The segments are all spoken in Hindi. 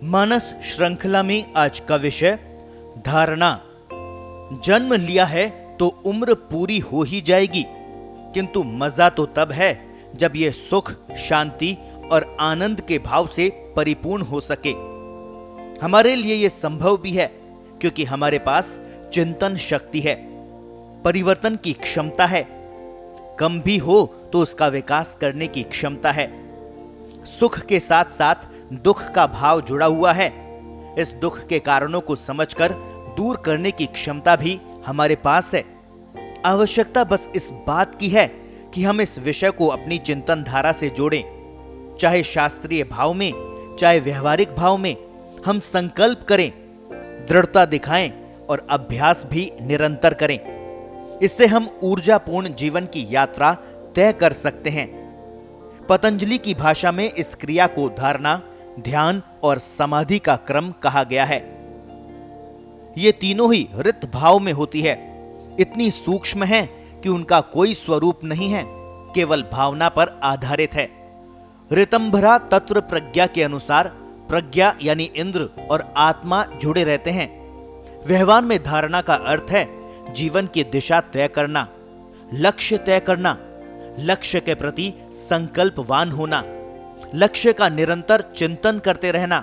मानस श्रृंखला में आज का विषय धारणा। जन्म लिया है तो उम्र पूरी हो ही जाएगी, किंतु मजा तो तब है जब यह सुख, शांति और आनंद के भाव से परिपूर्ण हो सके। हमारे लिए यह संभव भी है क्योंकि हमारे पास चिंतन शक्ति है, परिवर्तन की क्षमता है, कम भी हो तो उसका विकास करने की क्षमता है। सुख के साथ साथ दुख का भाव जुड़ा हुआ है। इस दुख के कारणों को समझकर दूर करने की क्षमता भी हमारे पास है। आवश्यकता बस इस बात की है कि हम इस विषय को अपनी चिंतन धारा से जोड़ें। चाहे शास्त्रीय भाव में, चाहे व्यवहारिक भाव में, हम संकल्प करें, दृढ़ता दिखाएं और अभ्यास भी निरंतर करें। इससे हम ऊर्जापूर्ण जीवन की यात्रा तय कर सकते हैं। पतंजलि की भाषा में इस क्रिया को धारणा, ध्यान और समाधि का क्रम कहा गया है। ये तीनों ही ऋत भाव में होती है। इतनी सूक्ष्म है कि उनका कोई स्वरूप नहीं है, केवल भावना पर आधारित है। ऋतंभरा तत्व प्रज्ञा के अनुसार प्रज्ञा यानी इंद्र और आत्मा जुड़े रहते हैं। व्यवहार में धारणा का अर्थ है जीवन की दिशा तय करना, लक्ष्य तय करना, लक्ष्य के प्रति संकल्पवान होना, लक्ष्य का निरंतर चिंतन करते रहना,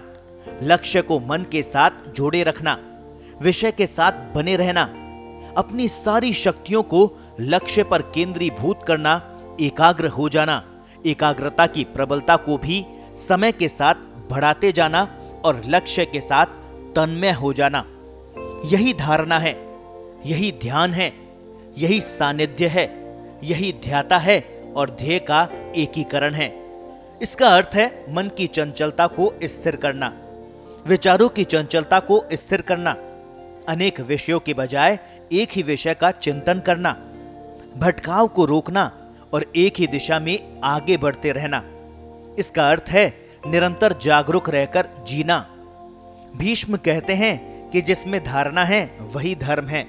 लक्ष्य को मन के साथ जोड़े रखना, विषय के साथ बने रहना, अपनी सारी शक्तियों को लक्ष्य पर केंद्रीभूत करना, एकाग्र हो जाना, एकाग्रता की प्रबलता को भी समय के साथ बढ़ाते जाना और लक्ष्य के साथ तन्मय हो जाना। यही धारणा है, यही ध्यान है, यही सानिध्य है, यही ध्याता है और ध्येय का एकीकरण है। इसका अर्थ है मन की चंचलता को स्थिर करना, विचारों की चंचलता को स्थिर करना, अनेक विषयों के बजाय एक ही विषय का चिंतन करना, भटकाव को रोकना और एक ही दिशा में आगे बढ़ते रहना। इसका अर्थ है निरंतर जागरूक रहकर जीना। भीष्म कहते हैं कि जिसमें धारणा है वही धर्म है।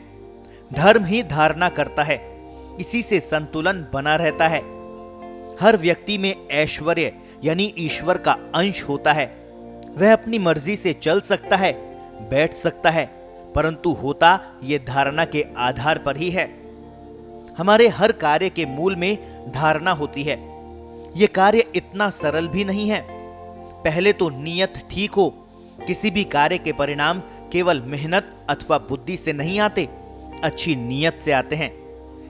धर्म ही धारणा करता है, इसी से संतुलन बना रहता है। हर व्यक्ति में ऐश्वर्य यानी ईश्वर का अंश होता है। वह अपनी मर्जी से चल सकता है, बैठ सकता है, परंतु होता यह धारणा के आधार पर ही है। हमारे हर कार्य के मूल में धारणा होती है। यह कार्य इतना सरल भी नहीं है। पहले तो नियत ठीक हो। किसी भी कार्य के परिणाम केवल मेहनत अथवा बुद्धि से नहीं आते, अच्छी नियत से आते हैं।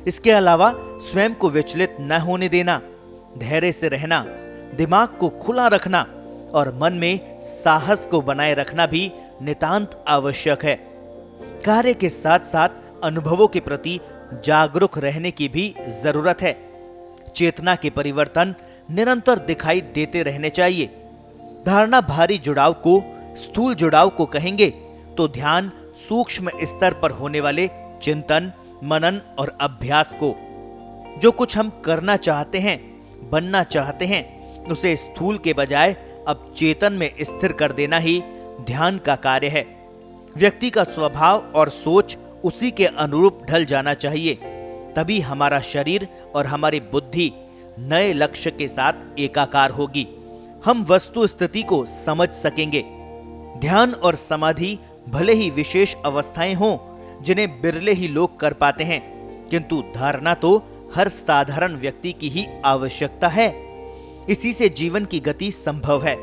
इसके अलावा स्वयं को विचलित न होने देना, धैर्य से रहना, दिमाग को खुला रखना और मन में साहस को बनाए रखना भी नितांत आवश्यक है। कार्य के साथ साथ अनुभवों के प्रति जागरूक रहने की भी जरूरत है। चेतना के परिवर्तन निरंतर दिखाई देते रहने चाहिए। धारणा भारी जुड़ाव को, स्थूल जुड़ाव को कहेंगे तो ध्यान सूक्ष्म स्तर पर होने वाले चिंतन, मनन और अभ्यास को। जो कुछ हम करना चाहते हैं, बनना चाहते हैं, उसे स्थूल के बजाय अब चेतन में स्थिर कर देना ही ध्यान का कार्य है। व्यक्ति का स्वभाव और सोच उसी के अनुरूप ढल जाना चाहिए, तभी हमारा शरीर और हमारी बुद्धि नए लक्ष्य के साथ एकाकार होगी। हम वस्तु स्थिति को समझ सकेंगे। ध्यान और समाधि भले ही विशेष अवस्थाएं हों जिन्हें बिरले ही लोग कर पाते हैं, किंतु धारणा तो हर साधारण व्यक्ति की ही आवश्यकता है। इसी से जीवन की गति संभव है।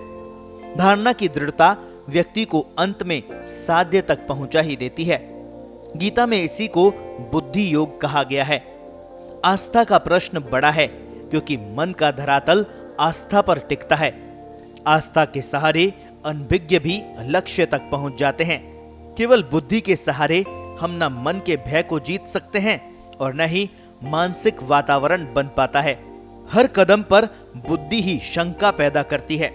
धारणा की दृढ़ता व्यक्ति को अंत में साध्य तक पहुंचा ही देती है। गीता में इसी को बुद्धि योग कहा गया है। आस्था का प्रश्न बड़ा है क्योंकि मन का धरातल आस्था पर टिकता है। आस्था के सहारे अनभिज्ञ भी लक्ष्य तक पहुंच जाते हैं। केवल बुद्धि के सहारे हम न मन के भय को जीत सकते हैं और न ही मानसिक वातावरण बन पाता है। हर कदम पर बुद्धि ही शंका पैदा करती है,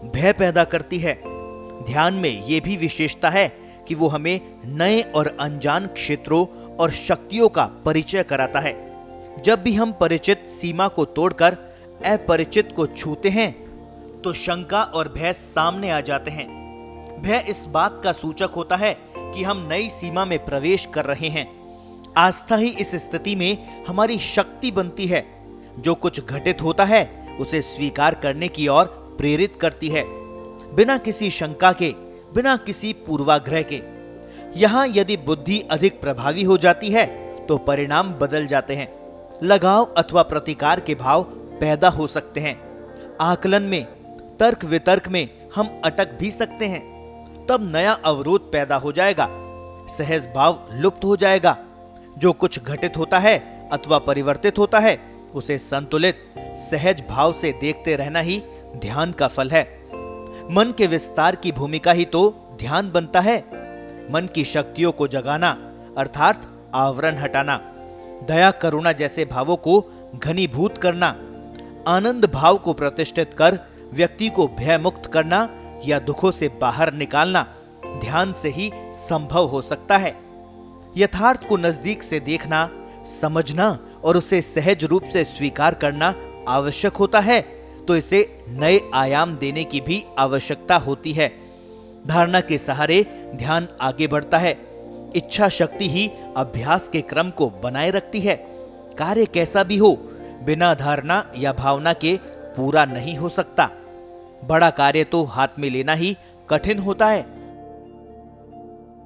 भय पैदा करती है। ध्यान में यह भी विशेषता है कि वो हमें नए और अनजान क्षेत्रों और शक्तियों का परिचय कराता है। जब भी हम परिचित सीमा को तोड़कर अपरिचित को छूते हैं तो शंका और भय सामने आ जाते हैं। भय इस बात का सूचक होता है कि हम नई सीमा में प्रवेश कर रहे हैं। आस्था ही इस स्थिति में हमारी शक्ति बनती है। जो कुछ घटित होता है उसे स्वीकार करने की ओर प्रेरित करती है। बिना किसी शंका के बिना किसी पूर्वाग्रह के। यहाँ यदि बुद्धि अधिक प्रभावी हो जाती है तो परिणाम बदल जाते हैं। लगाव अथवा प्रतिकार के भाव पैदा हो सकते हैं। आकलन में, तर्क वितर्क में हम अटक भी सकते हैं। तब नया अवरोध पैदा हो जाएगा, सहज भाव लुप्त हो जाएगा। जो कुछ घटित होता है अथवा परिवर्तित होता है उसे संतुलित सहज भाव से देखते रहना ही ध्यान का फल है। मन के विस्तार की भूमिका ही तो ध्यान बनता है। मन की शक्तियों को जगाना अर्थात आवरण हटाना, दया करुणा जैसे भावों को घनीभूत करना, आनंद भाव को प्रतिष्ठित कर व्यक्ति को भय मुक्त करना या दुखों से बाहर निकालना ध्यान से ही संभव हो सकता है। यथार्थ को नजदीक से देखना, समझना और उसे सहज रूप से स्वीकार करना आवश्यक होता है, तो इसे नए आयाम देने की भी आवश्यकता होती है। धारणा के सहारे ध्यान आगे बढ़ता है। इच्छा शक्ति ही अभ्यास के क्रम को बनाए रखती है। कार्य कैसा भी हो, बिना धारणा या भावना के पूरा नहीं हो सकता। बड़ा कार्य तो हाथ में लेना ही कठिन होता है।